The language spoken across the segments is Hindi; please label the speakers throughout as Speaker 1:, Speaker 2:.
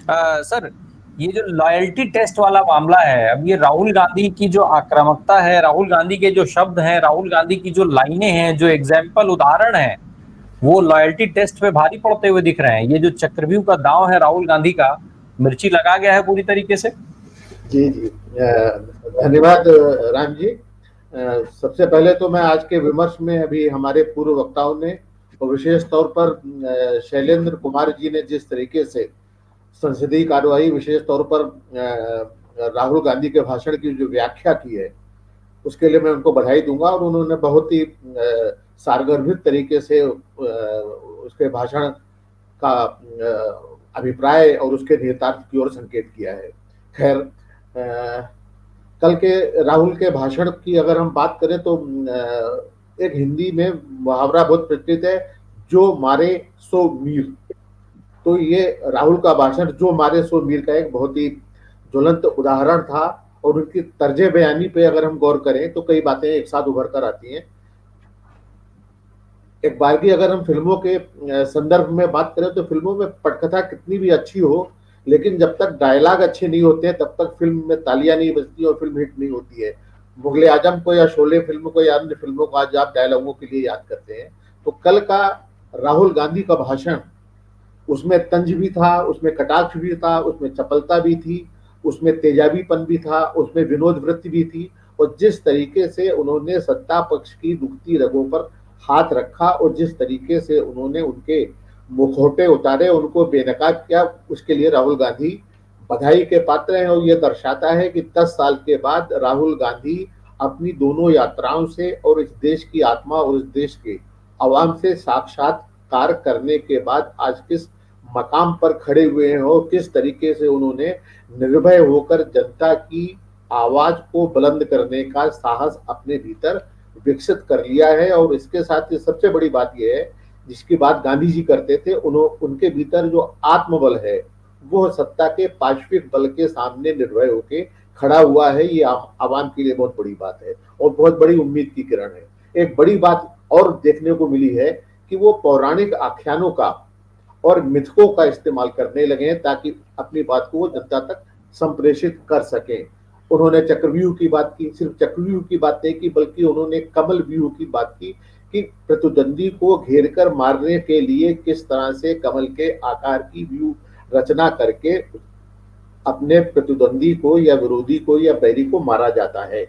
Speaker 1: सर, ये जो लॉयल्टी टेस्ट वाला मामला है, अब ये राहुल गांधी की जो आक्रामकता है, राहुल गांधी के जो शब्द हैं, राहुल गांधी की जो लाइनें हैं, जो एग्जाम्पल उदाहरण है, वो लॉयल्टी टेस्ट पे भारी पड़ते हुए दिख रहे हैं। ये जो चक्रव्यूह का दांव है राहुल गांधी का, मिर्ची लगा गया है पूरी तरीके से।
Speaker 2: जी जी, धन्यवाद राम जी। सबसे पहले तो मैं आज के विमर्श में अभी हमारे पूर्व वक्ताओं ने और विशेष तौर पर शैलेंद्र कुमार जी ने जिस तरीके से संसदीय कार्यवाही विशेष तौर पर राहुल गांधी के भाषण की जो व्याख्या की है उसके लिए मैं उनको बधाई दूंगा। और उन्होंने बहुत ही सारगर्भित तरीके से उसके भाषण का अभिप्राय और उसके निहितार्थ की ओर संकेत किया है। खैर, कल के राहुल के भाषण की अगर हम बात करें तो एक हिंदी में मुहावरा बहुत प्रचलित है, जो मारे सो मीर। तो ये राहुल का भाषण जो मारे सो मीर का एक बहुत ही ज्वलंत उदाहरण था। और उनकी तर्जे बयानी पे अगर हम गौर करें तो कई बातें एक साथ उभर कर आती हैं। एक बार की अगर हम फिल्मों के संदर्भ में बात करें तो फिल्मों में पटकथा कितनी भी अच्छी हो, लेकिन जब तक डायलॉग अच्छे नहीं होते हैं तब तक फिल्म में तालियां नहीं बजती और फिल्म हिट नहीं होती है। मुगले आजम को या शोले फिल्म को या अन्य फिल्मों को आज आप डायलॉगों के लिए याद करते हैं। तो कल का राहुल गांधी का भाषण, उसमें तंज भी था, उसमें कटाक्ष भी था, उसमें चपलता भी थी, उसमें तेजाबीपन भी था, उसमें विनोद वृत्ति भी थी। और जिस तरीके से उन्होंने सत्ता पक्ष की दुखती रगों पर हाथ रखा और जिस तरीके से उन्होंने उनके मुखौटे उतारे, उनको बेनकाब किया, उसके लिए राहुल गांधी बधाई के पात्र हैं। और यह दर्शाता है कि 10 साल के बाद राहुल गांधी अपनी दोनों यात्राओं से और इस देश की आत्मा और इस देश के आवाम से साक्षात्कार करने के बाद आज किस मकाम पर खड़े हुए हैं और किस तरीके से उन्होंने निर्भय होकर जनता की आवाज को बुलंद करने का साहस अपने भीतर विकसित कर लिया है। और इसके साथ ही सबसे बड़ी बात यह है, जिसकी बात गांधी जी करते थे, उनके भीतर जो आत्मबल है वो सत्ता के पाशविक बल के सामने निर्भय होके खड़ा हुआ है। ये आवाम के लिए बहुत बड़ी बात है और बहुत बड़ी उम्मीद की किरण है। एक बड़ी बात और देखने को मिली है कि वो पौराणिक आख्यानों का और मिथकों का इस्तेमाल करने लगे हैं ताकि अपनी बात को वो जनता तक संप्रेषित कर सकें। उन्होंने चक्रव्यूह की बात की, सिर्फ चक्रव्यूह की बात नहीं की बल्कि उन्होंने कमल व्यूह की बात की कि प्रतिद्वंदी को घेर कर मारने के लिए किस तरह से कमल के आकार की व्यूह रचना करके अपने प्रतिद्वंदी को या विरोधी को या बैरी को मारा जाता है।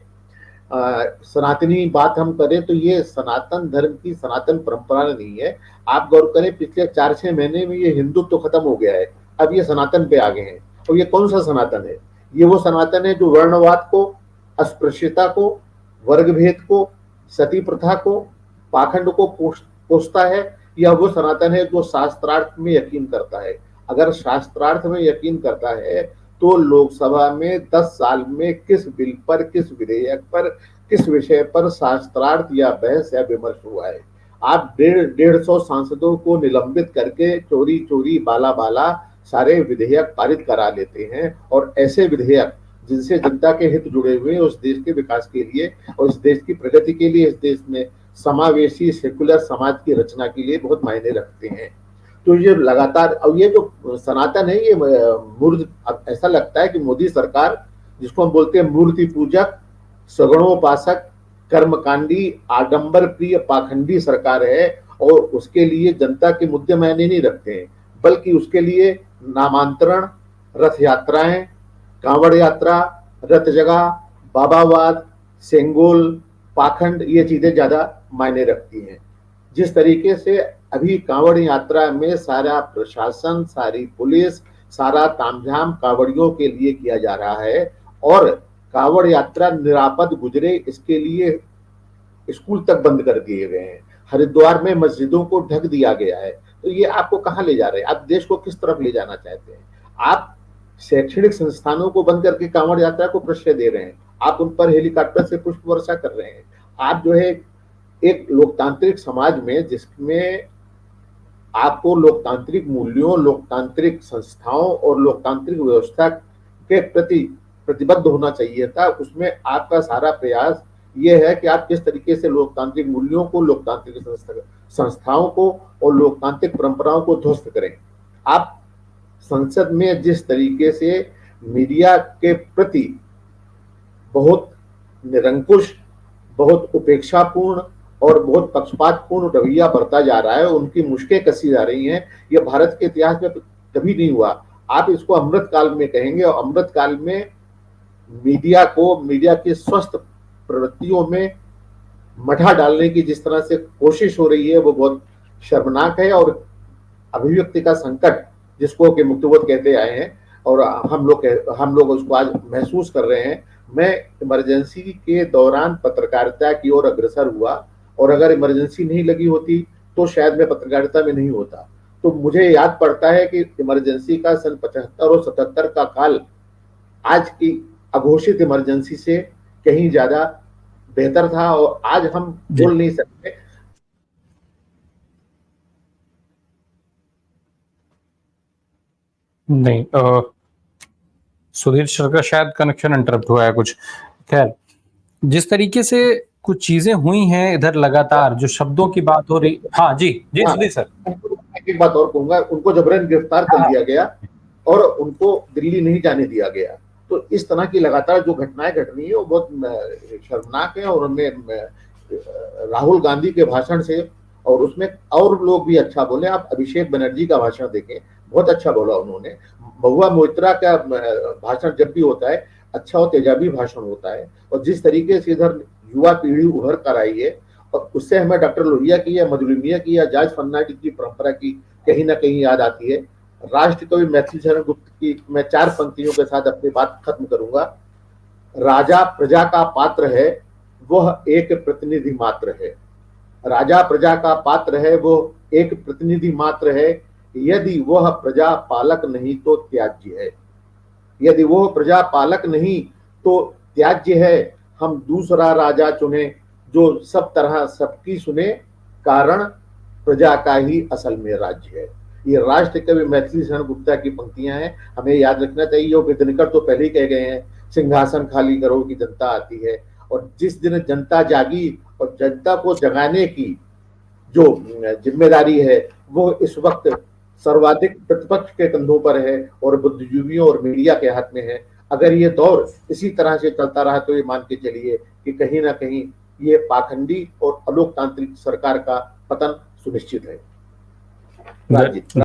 Speaker 2: सनातनी बात हम करें तो ये सनातन धर्म की सनातन परंपरा नहीं है। आप गौर करें, पिछले 4-6 महीने में ये हिंदुत्व तो खत्म हो गया है, अब ये सनातन पे आ गए हैं। और ये कौन सा सनातन है? ये वो सनातन है जो वर्णवाद को, अस्पृश्यता को, वर्ग भेद को, सती प्रथा को, पाखंड को पोषता है। या वो सनातन है जो शास्त्रार्थ में यकीन करता है? अगर शास्त्रार्थ में यकीन करता है तो लोकसभा में 10 साल में किस बिल पर, किस विधेयक पर, किस विषय पर शास्त्रार्थ या बहस या विमर्श हुआ है? आप 150 सांसदों को निलंबित करके चोरी चोरी बाला बाला सारे विधेयक पारित करा लेते हैं। और ऐसे विधेयक जिनसे जनता के हित जुड़े हुए हैं, उस देश के विकास के लिए और इस देश की प्रगति के लिए, इस देश में समावेशी सेकुलर समाज की रचना के लिए बहुत मायने रखते हैं। तो ये लगातार, और ये जो सनातन है ये मूर्त, अब ऐसा लगता है कि मोदी सरकार, जिसको हम बोलते हैं मूर्ति पूजक, सगुणोपासक, कर्मकांडी, आडंबर प्रिय, पाखंडी सरकार है। और उसके लिए जनता के मुद्दे मायने नहीं रखते हैं, बल्कि उसके लिए नामांतरण, रथ यात्राएं, कांवड़ यात्रा, रथ जगह, बाबावाद, सेंगोल, पाखंड, ये चीजें ज्यादा मायने रखती हैं। जिस तरीके से अभी कांवड़ यात्रा में सारा प्रशासन, सारी पुलिस, सारा तामझाम कांवड़ियों के लिए किया जा रहा है और कांवड़ यात्रा निरापद गुजरे इसके लिए स्कूल तक बंद कर दिए गए हैं, हरिद्वार में मस्जिदों को ढक दिया गया है। तो ये आपको कहाँ ले जा रहे हैं? आप देश को किस तरफ ले जाना चाहते हैं? आप शैक्षणिक संस्थानों को बंद करके कांवड़ यात्रा को प्रश्रय दे रहे हैं, आप उन पर हेलीकॉप्टर से पुष्प वर्षा कर रहे हैं। आप जो है एक लोकतांत्रिक समाज में, जिसमें आपको लोकतांत्रिक मूल्यों, लोकतांत्रिक संस्थाओं और लोकतांत्रिक व्यवस्था के प्रति प्रतिबद्ध होना चाहिए था, उसमें आपका सारा प्रयास ये है कि आप किस तरीके से लोकतांत्रिक मूल्यों को, लोकतांत्रिक संस्थाओं को और लोकतांत्रिक परंपराओं को ध्वस्त करें। आप संसद में जिस तरीके से मीडिया के प्रति बहुत निरंकुश, बहुत उपेक्षापूर्ण और बहुत पक्षपातपूर्ण रवैया बरता जा रहा है, उनकी मुश्कें कसी जा रही हैं, यह भारत के इतिहास में कभी नहीं हुआ। आप इसको अमृत काल में कहेंगे, और अमृत काल में मीडिया को, मीडिया की स्वस्थ प्रवृत्तियों में मठा डालने की जिस तरह से कोशिश हो रही है, वो बहुत शर्मनाक है। और अभिव्यक्ति का संकट जिसको कि मुक्तिबोध कहते आए हैं, और हम लोग उसको आज महसूस कर रहे हैं। मैं इमरजेंसी के दौरान पत्रकारिता की ओर अग्रसर हुआ, और अगर इमरजेंसी नहीं लगी होती तो शायद मैं पत्रकारिता में नहीं होता। तो मुझे याद पड़ता है कि इमरजेंसी का सन 75 और 77 का काल आज की अघोषित इमरजेंसी से कहीं ज्यादा बेहतर था, और आज हम बोल नहीं सकते।
Speaker 1: नहीं, सुधीर सर का शायद कनेक्शन इंटरप्ट हुआ है कुछ। खैर, जिस तरीके से कुछ चीजें हुई हैं इधर लगातार, जो शब्दों की बात हो रही। हाँ जी जी
Speaker 2: हाँ,
Speaker 1: सुधीर सर।
Speaker 2: एक बात और कहूंगा, उनको जबरन गिरफ्तार कर लिया गया और उनको दिल्ली नहीं जाने दिया गया। तो इस तरह की लगातार जो घटनाएं घट रही है वो बहुत शर्मनाक है। और उनमें राहुल गांधी के भाषण से, और उसमें और लोग भी अच्छा बोले। आप अभिषेक बनर्जी का भाषण देखें, बहुत अच्छा बोला उन्होंने। महुआ मोइत्रा का भाषण जब भी होता है अच्छा और तेजाबी भाषण होता है। और जिस तरीके से इधर युवा पीढ़ी उभर कर आई है, और उससे हमें डॉक्टर लोहिया की या मधुलिमिया की या जॉर्ज फर्नांडिस की परंपरा की कहीं ना कहीं याद आती है। राष्ट्रकवि मैथिली शरण गुप्त की मैं 4 पंक्तियों के साथ अपनी बात खत्म करूंगा। राजा प्रजा का पात्र है, वह एक प्रतिनिधि मात्र है। राजा प्रजा का पात्र है, वो एक प्रतिनिधि मात्र है। यदि वह प्रजा पालक नहीं तो त्याज्य है। यदि वह प्रजा पालक नहीं तो त्याज्य है। हम दूसरा राजा चुने जो सब तरह सबकी सुने, कारण प्रजा का ही असल में राज्य है। ये राष्ट्र कवि मैथिली शरण गुप्ता की पंक्तियां हैं, हमें याद रखना चाहिए। और दिनकर तो पहले ही कह गए हैं, सिंहासन खाली करो कि जनता आती है। और जिस दिन जनता जागी और जनता को जगाने की जो जिम्मेदारी है, वो इस वक्त सर्वाधिक प्रतिपक्ष के कंधों पर है और बुद्धिजीवियों और मीडिया के हाथ में है। अगर ये दौर इसी तरह से चलता रहा तो ये मान के चलिए कि कहीं ना कहीं ये पाखंडी और अलोकतांत्रिक सरकार का पतन सुनिश्चित है। राजीव।